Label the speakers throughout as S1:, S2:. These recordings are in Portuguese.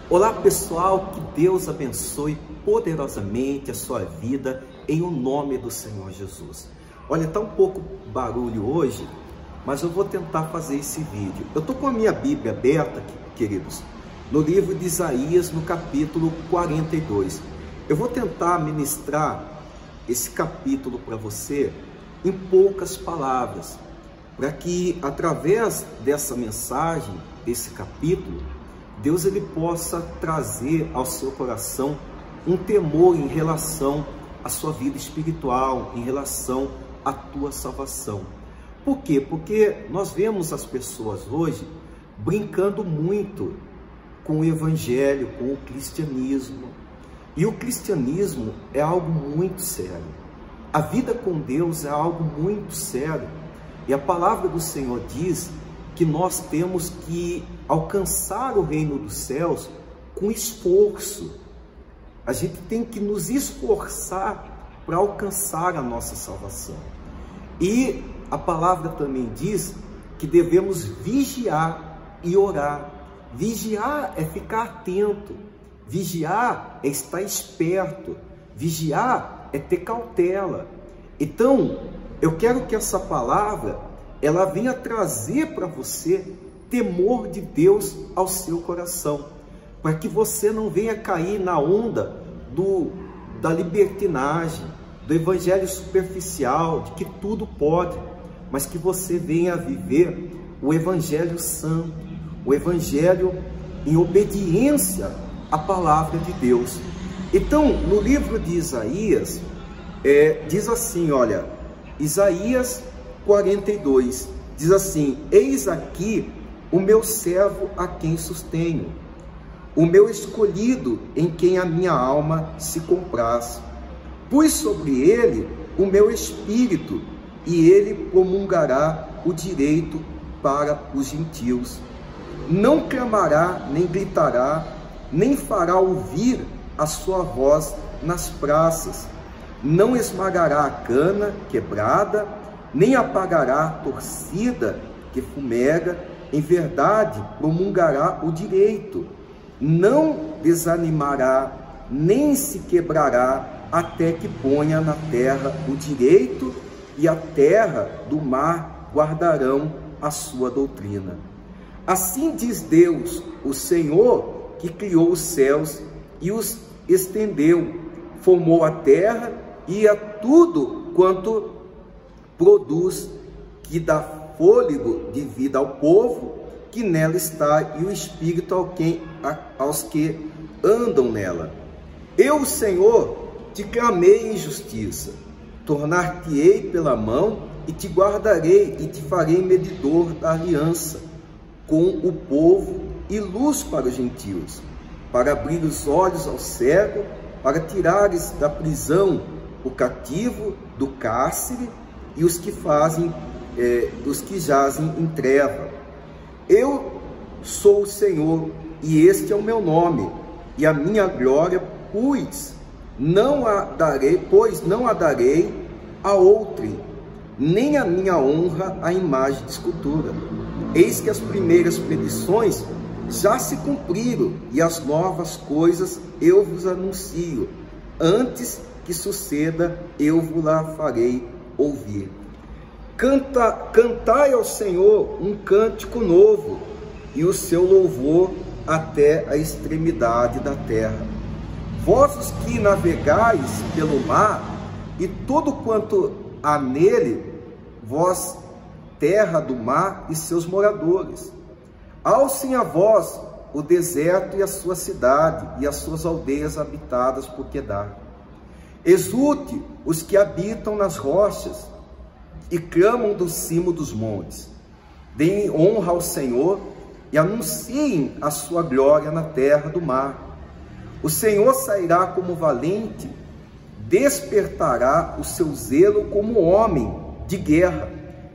S1: Olá pessoal, que Deus abençoe poderosamente a sua vida em o nome do Senhor Jesus. Olha, está um pouco barulho hoje, mas eu vou tentar fazer esse vídeo. Eu estou com a minha Bíblia aberta, queridos, no livro de Isaías, no capítulo 42. Eu vou tentar ministrar esse capítulo para você em poucas palavras, para que através dessa mensagem, desse capítulo, Deus ele possa trazer ao seu coração um temor em relação à sua vida espiritual, em relação à tua salvação. Por quê? Porque nós vemos as pessoas hoje brincando muito com o evangelho, com o cristianismo. E o cristianismo é algo muito sério. A vida com Deus é algo muito sério. E a palavra do Senhor diz que nós temos que alcançar o reino dos céus com esforço. A gente tem que nos esforçar para alcançar a nossa salvação. E a palavra também diz que devemos vigiar e orar. Vigiar é ficar atento. Vigiar é estar esperto. Vigiar é ter cautela. Então, eu quero que essa palavra ela venha trazer para você temor de Deus ao seu coração, para que você não venha cair na onda da libertinagem, do evangelho superficial, de que tudo pode, mas que você venha viver o evangelho santo, o evangelho em obediência à palavra de Deus. Então, no livro de Isaías, diz assim, olha, Isaías 42, diz assim: eis aqui o meu servo a quem sustenho, o meu escolhido em quem a minha alma se compraz. Pus sobre ele o meu espírito e ele promulgará o direito para os gentios. Não clamará, nem gritará, nem fará ouvir a sua voz nas praças. Não esmagará a cana quebrada, nem apagará a torcida que fumega. Em verdade, promulgará o direito. Não desanimará, nem se quebrará, até que ponha na terra o direito, e a terra do mar guardarão a sua doutrina. Assim diz Deus, o Senhor, que criou os céus e os estendeu, formou a terra e a tudo quanto produz, que dá fôlego de vida ao povo que nela está, e o espírito aos que andam nela. Eu, Senhor, te clamei em justiça, tornar-te-ei pela mão, e te guardarei, e te farei medidor da aliança com o povo e luz para os gentios, para abrir os olhos ao cego, para tirares da prisão o cativo do cárcere, e os que jazem em treva. Eu sou o Senhor, e este é o meu nome, e a minha glória, pois não a darei a outrem, nem a minha honra à imagem de escultura. Eis que as primeiras predições já se cumpriram, e as novas coisas eu vos anuncio. Antes que suceda, eu vos lá farei ouvir. Cantai ao Senhor um cântico novo, e o seu louvor até a extremidade da terra. Vós os que navegais pelo mar, e todo quanto há nele, vós, terra do mar e seus moradores. Alcem a vós o deserto e a sua cidade, e as suas aldeias habitadas por Quedar. Exulte os que habitam nas rochas e clamam do cimo dos montes. Deem honra ao Senhor e anunciem a sua glória na terra do mar. O Senhor sairá como valente, despertará o seu zelo como homem de guerra.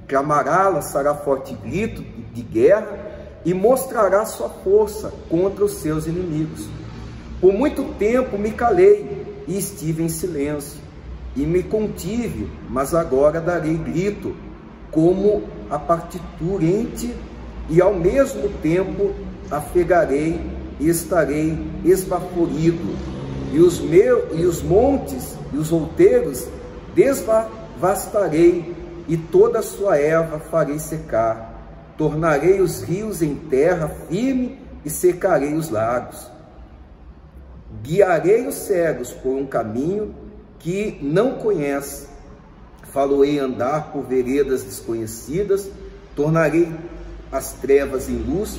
S1: Clamará, lançará forte grito de guerra e mostrará sua força contra os seus inimigos. Por muito tempo me calei e estive em silêncio, e me contive, mas agora darei grito, como a partiturente, e ao mesmo tempo afegarei e estarei esbaforido, e os montes e os outeiros devastarei, e toda a sua erva farei secar. Tornarei os rios em terra firme e secarei os lagos. Guiarei os cegos por um caminho que não conhece. Faloei andar por veredas desconhecidas. Tornarei as trevas em luz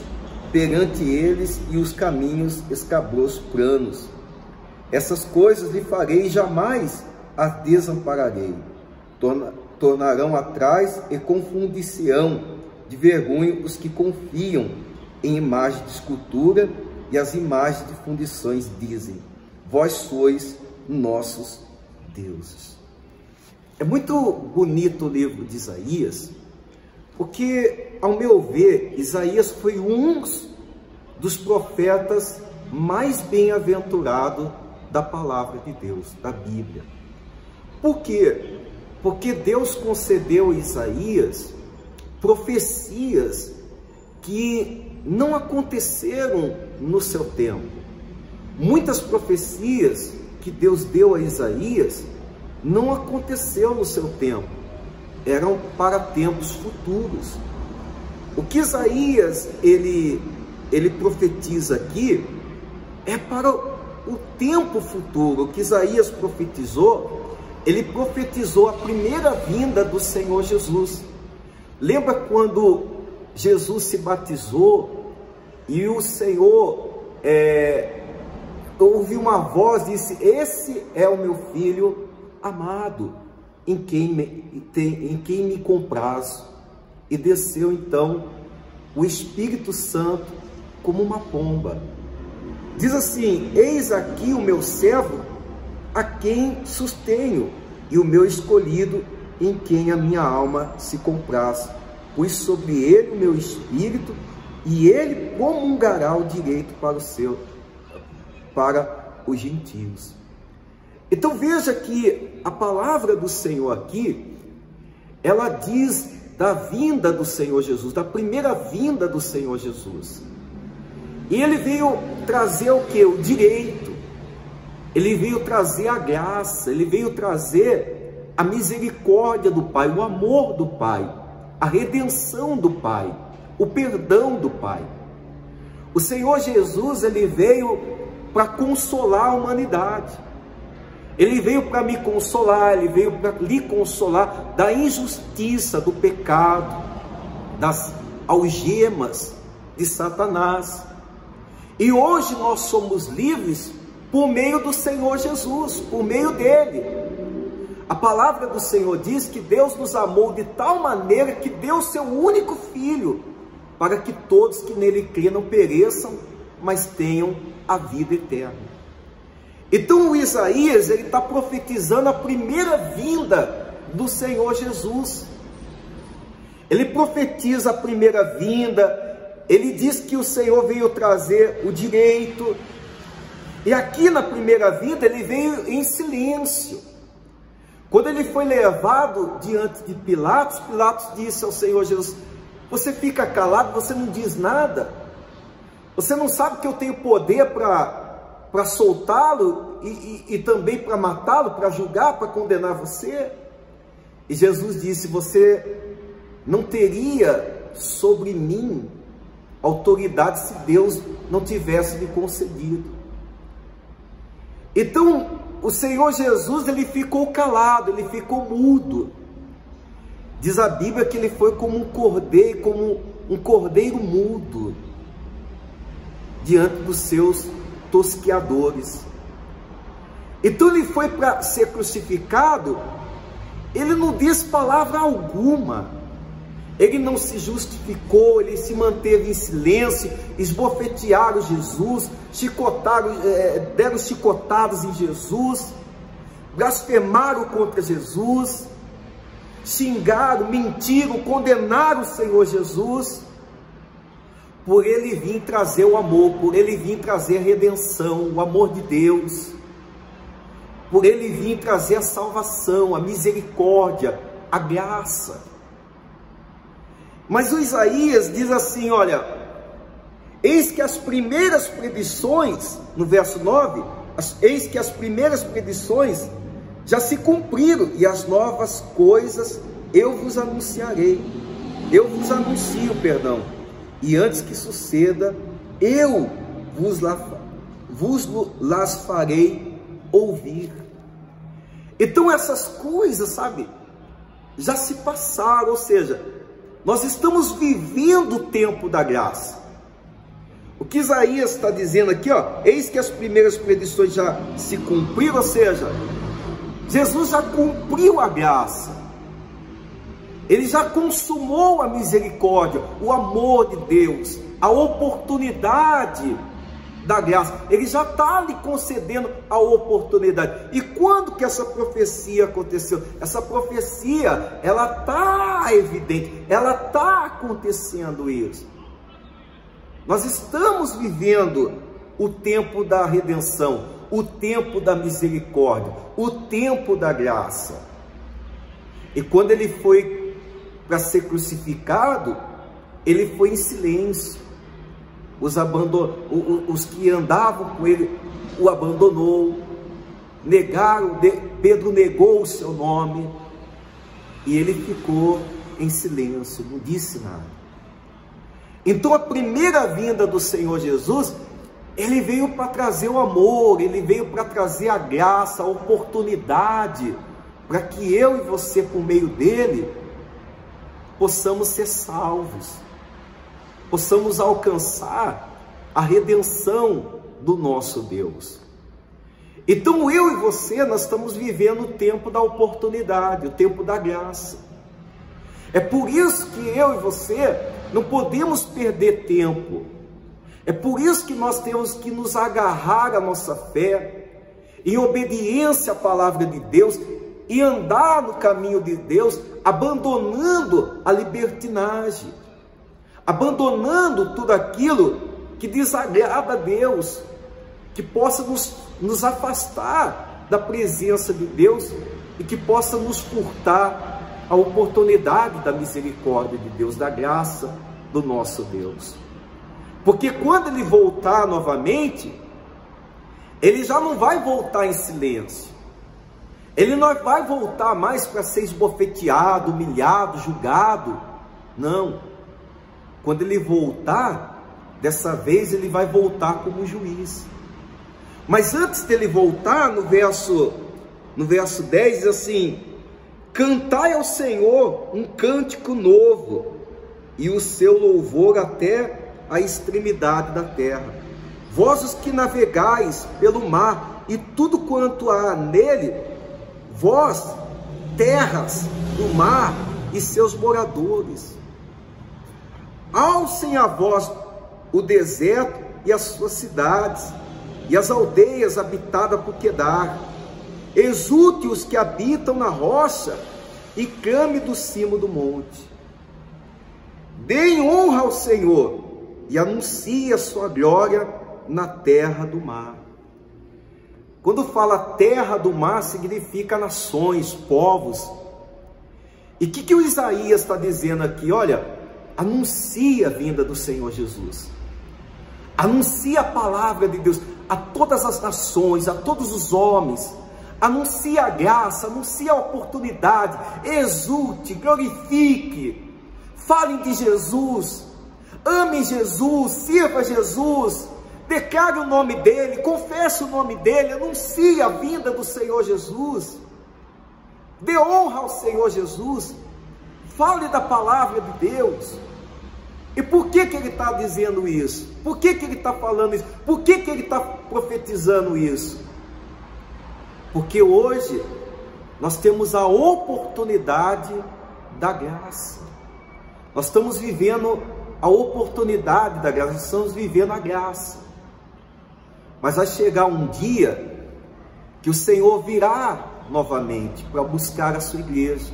S1: perante eles e os caminhos escabrosos planos. Essas coisas lhe farei e jamais as desampararei. Tornarão atrás e confundir-se-ão de vergonha os que confiam em imagens de escultura, e as imagens de fundições dizem: vós sois nossos deuses. É muito bonito o livro de Isaías, porque, ao meu ver, Isaías foi um dos profetas mais bem-aventurados da palavra de Deus, da Bíblia. Por quê? Porque Deus concedeu a Isaías profecias que não aconteceram no seu tempo. Muitas profecias que Deus deu a Isaías não aconteceu no seu tempo, eram para tempos futuros. O que Isaías ele profetiza aqui é para o tempo futuro. O que Isaías profetizou, ele profetizou a primeira vinda do Senhor Jesus. Lembra quando Jesus se batizou e o Senhor ouviu uma voz e disse: esse é o meu filho amado, em quem me comprazo. E desceu então o Espírito Santo como uma pomba. Diz assim: eis aqui o meu servo, a quem sustenho, e o meu escolhido, em quem a minha alma se compraz. Pus sobre ele o meu espírito, e ele comungará o direito para os gentios. Então veja que a palavra do Senhor aqui, ela diz da vinda do Senhor Jesus, da primeira vinda do Senhor Jesus. E ele veio trazer o que? O direito. Ele veio trazer a graça, ele veio trazer a misericórdia do Pai, o amor do Pai, a redenção do Pai, o perdão do Pai. O Senhor Jesus, ele veio para consolar a humanidade. Ele veio para me consolar, ele veio para lhe consolar da injustiça, do pecado, das algemas de Satanás. E hoje nós somos livres por meio do Senhor Jesus, por meio dele. A palavra do Senhor diz que Deus nos amou de tal maneira que deu o seu único Filho, para que todos que nele crêem não pereçam, mas tenham a vida eterna. Então o Isaías, ele está profetizando a primeira vinda do Senhor Jesus. Ele profetiza a primeira vinda, ele diz que o Senhor veio trazer o direito. E aqui na primeira vinda ele veio em silêncio. Quando ele foi levado diante de Pilatos, Pilatos disse ao Senhor Jesus: você fica calado, você não diz nada? Você não sabe que eu tenho poder para soltá-lo e também para matá-lo, para julgar, para condenar você? E Jesus disse: você não teria sobre mim autoridade se Deus não tivesse me concedido. Então o Senhor Jesus, ele ficou calado, ele ficou mudo. Diz a Bíblia que ele foi como um cordeiro mudo diante dos seus tosqueadores. Então ele foi para ser crucificado, ele não disse palavra alguma, ele não se justificou, ele se manteve em silêncio. Esbofetearam Jesus, deram chicotadas em Jesus, blasfemaram contra Jesus, xingaram, mentiram, condenaram o Senhor Jesus, por ele vir trazer o amor, por ele vir trazer a redenção, o amor de Deus, por ele vir trazer a salvação, a misericórdia, a graça. Mas o Isaías diz assim: olha, eis que as primeiras predições, no verso 9, eis que as primeiras predições já se cumpriram, e as novas coisas eu vos anunciarei. Eu vos anuncio, e antes que suceda, eu vos las farei ouvir. Então essas coisas, sabe, já se passaram, ou seja, nós estamos vivendo o tempo da graça. O que Isaías está dizendo aqui, ó, eis que as primeiras predições já se cumpriram, ou seja, Jesus já cumpriu a graça. Ele já consumou a misericórdia, o amor de Deus, a oportunidade da graça. Ele já está lhe concedendo a oportunidade. E quando que essa profecia aconteceu? Essa profecia, ela está evidente, ela está acontecendo isso. Nós estamos vivendo o tempo da redenção, o tempo da misericórdia, o tempo da graça. E quando ele foi para ser crucificado, ele foi em silêncio. Os que andavam com ele o abandonou, negaram, Pedro negou o seu nome, e ele ficou em silêncio, não disse nada. Então a primeira vinda do Senhor Jesus, ele veio para trazer o amor, ele veio para trazer a graça, a oportunidade, para que eu e você, por meio dele, possamos ser salvos, possamos alcançar a redenção do nosso Deus. Então eu e você, nós estamos vivendo o tempo da oportunidade, o tempo da graça. É por isso que eu e você não podemos perder tempo. É por isso que nós temos que nos agarrar à nossa fé, em obediência à palavra de Deus, e andar no caminho de Deus, abandonando a libertinagem, abandonando tudo aquilo que desagrada a Deus, que possa nos afastar da presença de Deus e que possa nos furtar a oportunidade da misericórdia de Deus, da graça do nosso Deus. Porque quando ele voltar novamente, ele já não vai voltar em silêncio. Ele não vai voltar mais para ser esbofeteado, humilhado, julgado. Não. Quando ele voltar, dessa vez ele vai voltar como juiz. Mas antes dele voltar, no verso 10, diz assim: cantai ao Senhor um cântico novo, e o seu louvor até a extremidade da terra. Vós os que navegais pelo mar, e tudo quanto há nele, vós, terras do mar e seus moradores. Alcem a vós o deserto e as suas cidades, e as aldeias habitadas por Quedar. Exulte os que habitam na rocha, e clame do cimo do monte. Deem honra ao Senhor, e anuncie a sua glória na terra do mar. Quando fala terra do mar, significa nações, povos. E o que o Isaías está dizendo aqui? Olha, anuncia a vinda do Senhor Jesus. Anuncia a palavra de Deus a todas as nações, a todos os homens. Anuncia a graça, anuncia a oportunidade. Exulte, glorifique. Falem de Jesus. Amem Jesus, sirva Jesus. Declare o nome dele, confesse o nome dele, anuncie a vinda do Senhor Jesus, dê honra ao Senhor Jesus, fale da palavra de Deus. E por que ele está dizendo isso? Por que ele está falando isso? Por que ele está profetizando isso? Porque hoje nós temos a oportunidade da graça, nós estamos vivendo a oportunidade da graça, nós estamos vivendo a graça. Mas vai chegar um dia que o Senhor virá novamente para buscar a sua igreja.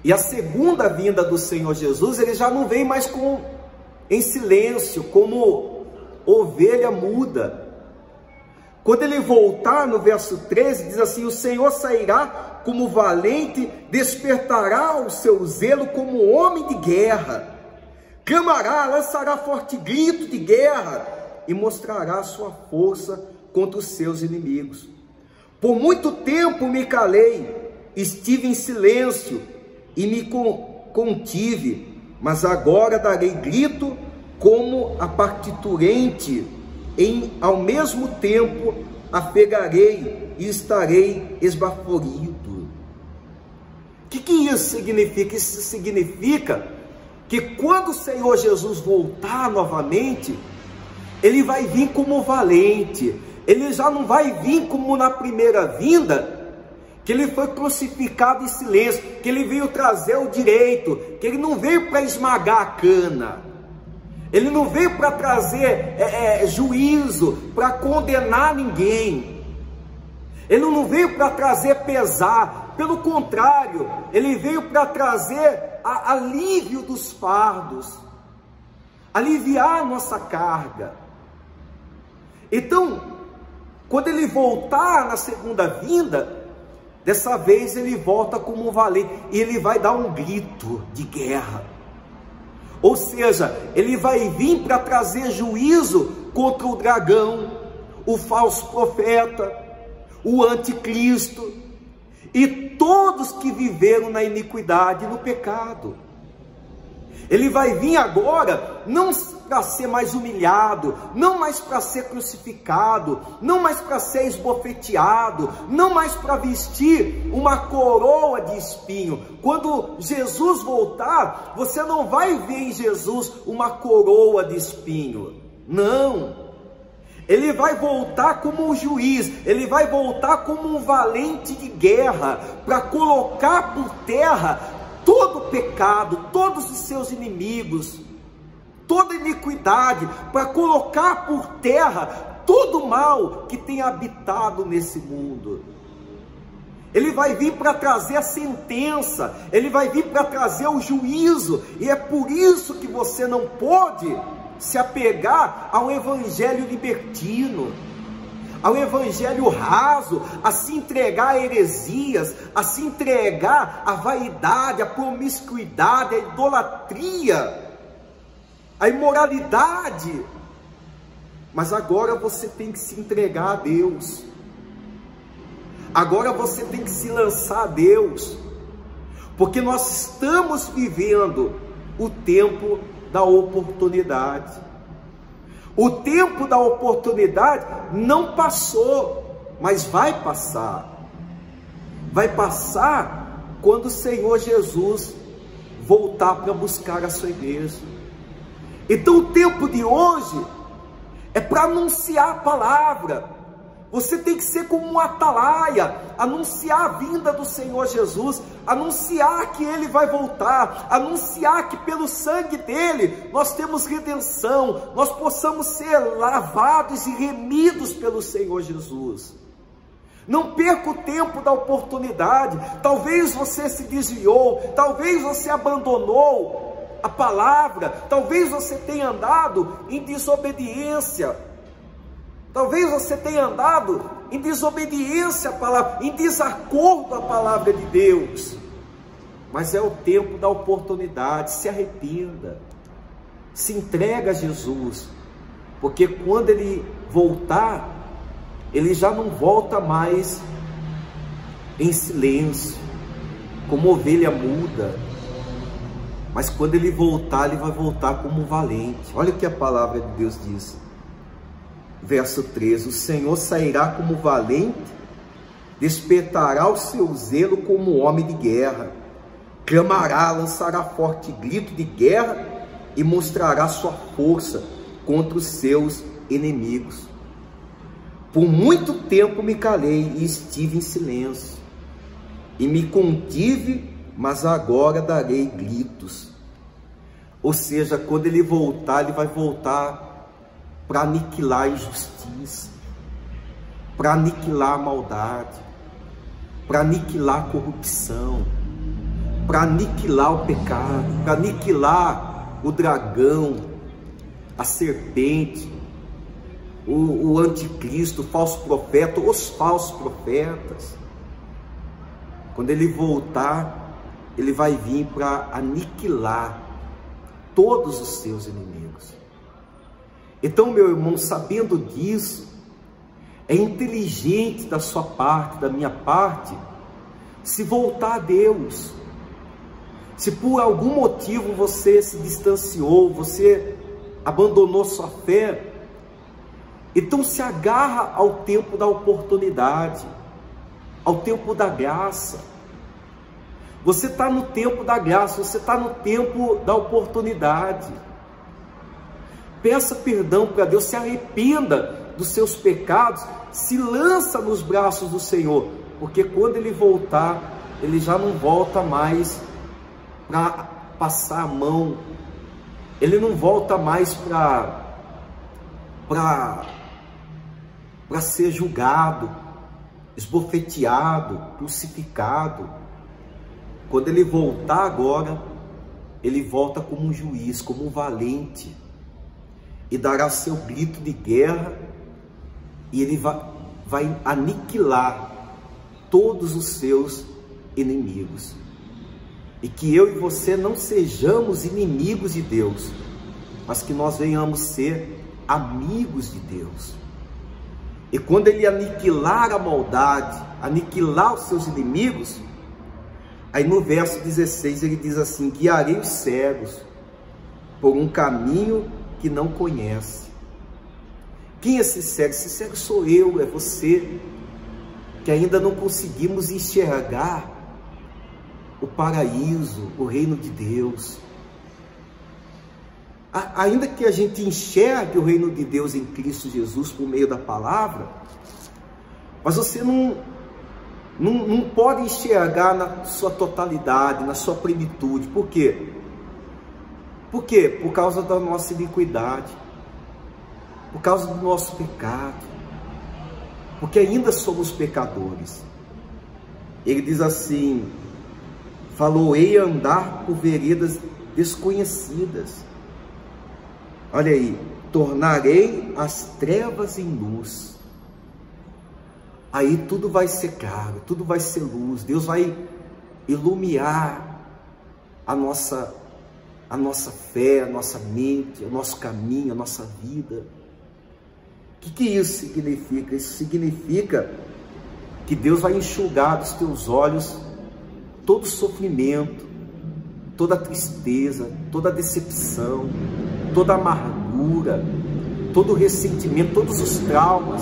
S1: E a segunda vinda do Senhor Jesus, ele já não vem mais em silêncio, como ovelha muda. Quando ele voltar, no verso 13, diz assim: o Senhor sairá como valente, despertará o seu zelo como homem de guerra. clamará, lançará forte grito de guerra e mostrará sua força contra os seus inimigos. Por muito tempo me calei, estive em silêncio e me contive, mas agora darei grito como a partiturente, ao mesmo tempo afegarei e estarei esbaforido. O que isso significa? Isso significa que quando o Senhor Jesus voltar novamente, Ele vai vir como valente. Ele já não vai vir como na primeira vinda, que Ele foi crucificado em silêncio, que Ele veio trazer o direito, que Ele não veio para esmagar a cana, Ele não veio para trazer juízo, para condenar ninguém, Ele não veio para trazer pesar, pelo contrário, Ele veio para trazer alívio dos fardos, aliviar a nossa carga. Então, quando Ele voltar na segunda vinda, dessa vez Ele volta como um valente, e Ele vai dar um grito de guerra. Ou seja, Ele vai vir para trazer juízo contra o dragão, o falso profeta, o anticristo, e todos que viveram na iniquidade e no pecado. Ele vai vir agora, não para ser mais humilhado, não mais para ser crucificado, não mais para ser esbofeteado, não mais para vestir uma coroa de espinho. Quando Jesus voltar, você não vai ver em Jesus uma coroa de espinho, não. Ele vai voltar como um juiz, Ele vai voltar como um valente de guerra, para colocar por terra todo o pecado, todos os seus inimigos, toda iniquidade, para colocar por terra todo o mal que tem habitado nesse mundo. Ele vai vir para trazer a sentença, Ele vai vir para trazer o juízo, e é por isso que você não pode se apegar ao evangelho libertino, ao evangelho raso, a se entregar a heresias, a se entregar à vaidade, à promiscuidade, à idolatria, à imoralidade. Mas agora você tem que se entregar a Deus, agora você tem que se lançar a Deus, porque nós estamos vivendo o tempo da oportunidade. O tempo da oportunidade não passou, mas vai passar. Vai passar quando o Senhor Jesus voltar para buscar a sua igreja. Então o tempo de hoje é para anunciar a palavra. Você tem que ser como um atalaia, anunciar a vinda do Senhor Jesus, anunciar que Ele vai voltar, anunciar que pelo sangue dEle nós temos redenção, nós possamos ser lavados e remidos pelo Senhor Jesus. Não perca o tempo da oportunidade. Talvez você se desviou, talvez você abandonou a palavra, talvez você tenha andado em desobediência. Talvez você tenha andado em desobediência à palavra, em desacordo à palavra de Deus. Mas é o tempo da oportunidade. Se arrependa, se entrega a Jesus, porque quando Ele voltar, Ele já não volta mais em silêncio, como ovelha muda, mas quando Ele voltar, Ele vai voltar como um valente. Olha o que a palavra de Deus diz. Verso 13, o Senhor sairá como valente, despertará o seu zelo como homem de guerra, clamará, lançará forte grito de guerra e mostrará sua força contra os seus inimigos. Por muito tempo me calei e estive em silêncio, e me contive, mas agora darei gritos. Ou seja, quando Ele voltar, Ele vai voltar para aniquilar a injustiça, para aniquilar a maldade, para aniquilar a corrupção, para aniquilar o pecado, para aniquilar o dragão, a serpente, o anticristo, o falso profeta, os falsos profetas. Quando Ele voltar, Ele vai vir para aniquilar todos os seus inimigos. Então, meu irmão, sabendo disso, é inteligente da sua parte, da minha parte, se voltar a Deus. Se por algum motivo você se distanciou, você abandonou sua fé, então se agarra ao tempo da oportunidade, ao tempo da graça. Você está no tempo da graça, você está no tempo da oportunidade. Peça perdão para Deus, se arrependa dos seus pecados, se lança nos braços do Senhor, porque quando Ele voltar, Ele já não volta mais para passar a mão, Ele não volta mais para ser julgado, esbofeteado, crucificado. Quando Ele voltar agora, Ele volta como um juiz, como um valente, e dará seu grito de guerra, e Ele vai aniquilar todos os seus inimigos. E que eu e você não sejamos inimigos de Deus, mas que nós venhamos ser amigos de Deus. E quando Ele aniquilar a maldade, aniquilar os seus inimigos, aí no verso 16 Ele diz assim: guiarei os cegos por um caminho que não conhece. Quem é esse cego? Esse cego sou eu, é você, que ainda não conseguimos enxergar o paraíso, o reino de Deus. Ainda que a gente enxergue o reino de Deus em Cristo Jesus por meio da palavra, mas você não pode enxergar na sua totalidade, na sua plenitude. Por quê? Por quê? Por causa da nossa iniquidade, por causa do nosso pecado, porque ainda somos pecadores. Ele diz assim: falou-ei andar por veredas desconhecidas. Olha aí, tornarei as trevas em luz. Aí tudo vai ser claro, tudo vai ser luz. Deus vai iluminar a nossa fé, a nossa mente, o nosso caminho, a nossa vida. O que isso significa? Isso significa que Deus vai enxugar dos teus olhos todo sofrimento, toda tristeza, toda decepção, toda amargura, todo ressentimento, todos os traumas.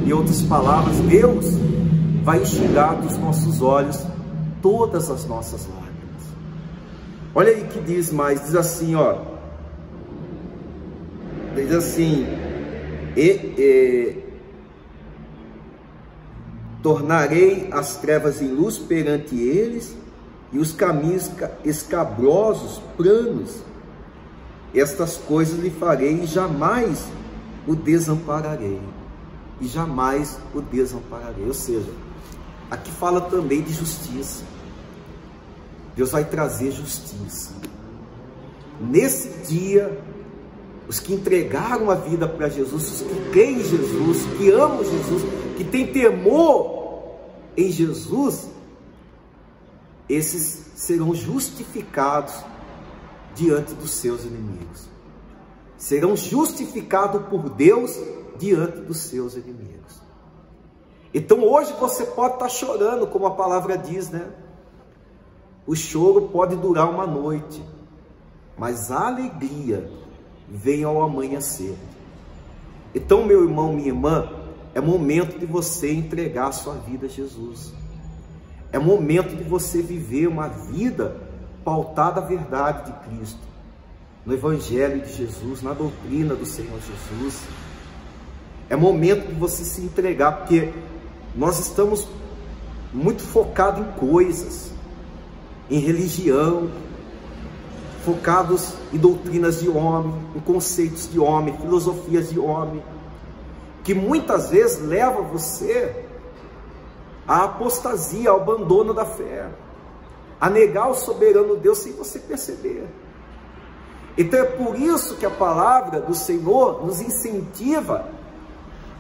S1: Em outras palavras, Deus vai enxugar dos nossos olhos todas as nossas lágrimas. Olha aí que diz mais, diz assim, ó, diz assim, tornarei as trevas em luz perante eles, e os caminhos escabrosos, planos. Estas coisas lhe farei, e jamais o desampararei. E jamais o desampararei. Ou seja, aqui fala também de justiça. Deus vai trazer justiça. Nesse dia, os que entregaram a vida para Jesus, os que creem em Jesus, que amam Jesus, que têm temor em Jesus, esses serão justificados diante dos seus inimigos. Serão justificados por Deus diante dos seus inimigos. Então hoje você pode estar chorando, como a palavra diz, né? O choro pode durar uma noite, mas a alegria vem ao amanhecer. Então, meu irmão, minha irmã, é momento de você entregar a sua vida a Jesus. É momento de você viver uma vida pautada à verdade de Cristo, no Evangelho de Jesus, na doutrina do Senhor Jesus. É momento de você se entregar, porque nós estamos muito focados em coisas, em religião, focados em doutrinas de homem, em conceitos de homem, filosofias de homem, que muitas vezes leva você à apostasia, ao abandono da fé, a negar o soberano Deus sem você perceber. Então é por isso que a palavra do Senhor nos incentiva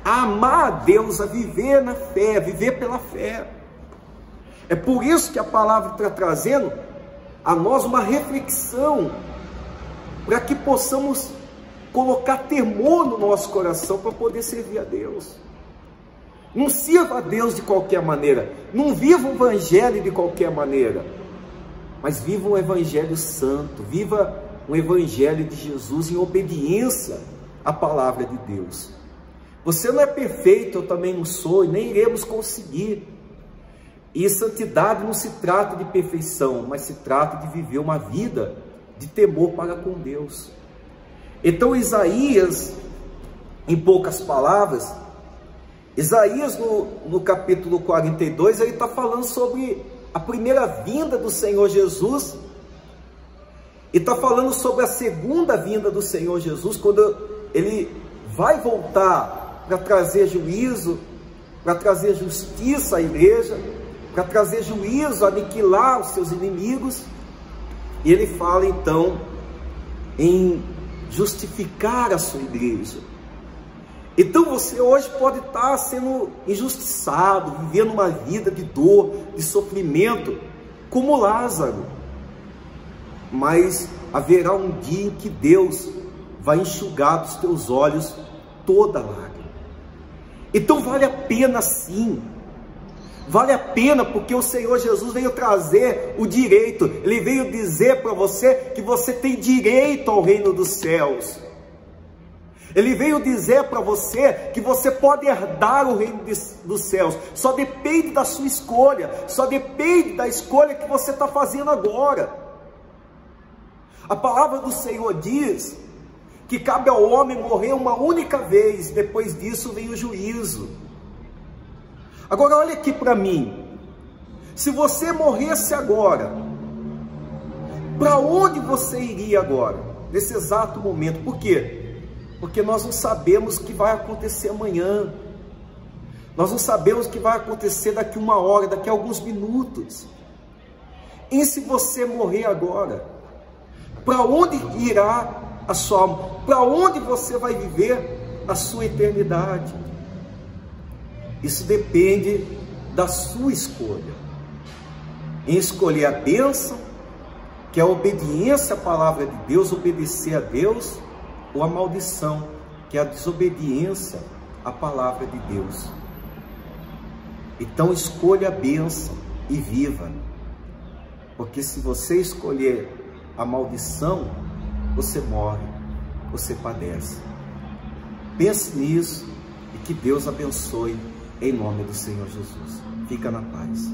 S1: a amar a Deus, a viver na fé, a viver pela fé. É por isso que a palavra está trazendo a nós uma reflexão para que possamos colocar temor no nosso coração para poder servir a Deus. Não sirva a Deus de qualquer maneira, não viva o evangelho de qualquer maneira, mas viva um evangelho santo, viva um evangelho de Jesus em obediência à palavra de Deus. Você não é perfeito, eu também não sou, e nem iremos conseguir. E santidade não se trata de perfeição, mas se trata de viver uma vida de temor para com Deus. Então Isaías, em poucas palavras, Isaías no capítulo 42, ele está falando sobre a primeira vinda do Senhor Jesus, e está falando sobre a segunda vinda do Senhor Jesus, quando ele vai voltar para trazer juízo, para trazer justiça à igreja, para trazer juízo, aniquilar os seus inimigos. E ele fala então em justificar a sua igreja. Então você hoje pode estar sendo injustiçado, vivendo uma vida de dor, de sofrimento, como Lázaro. Mas haverá um dia em que Deus vai enxugar dos teus olhos toda lágrima. Então vale a pena sim. Vale a pena, porque o Senhor Jesus veio trazer o direito. Ele veio dizer para você que você tem direito ao reino dos céus. Ele veio dizer para você que você pode herdar o reino dos céus. Só depende da sua escolha. Só depende da escolha que você está fazendo agora. A palavra do Senhor diz que cabe ao homem morrer uma única vez. Depois disso vem o juízo. Agora olha aqui para mim. Se você morresse agora, para onde você iria agora? Nesse exato momento. Por quê? Porque nós não sabemos o que vai acontecer amanhã. Nós não sabemos o que vai acontecer daqui uma hora, daqui a alguns minutos. E se você morrer agora? Para onde irá a sua alma? Para onde você vai viver a sua eternidade? Isso depende da sua escolha. Em escolher a bênção, que é a obediência à palavra de Deus, obedecer a Deus, ou a maldição, que é a desobediência à palavra de Deus. Então escolha a bênção e viva. Porque se você escolher a maldição, você morre, você padece. Pense nisso e que Deus abençoe em nome do Senhor Jesus. Fica na paz.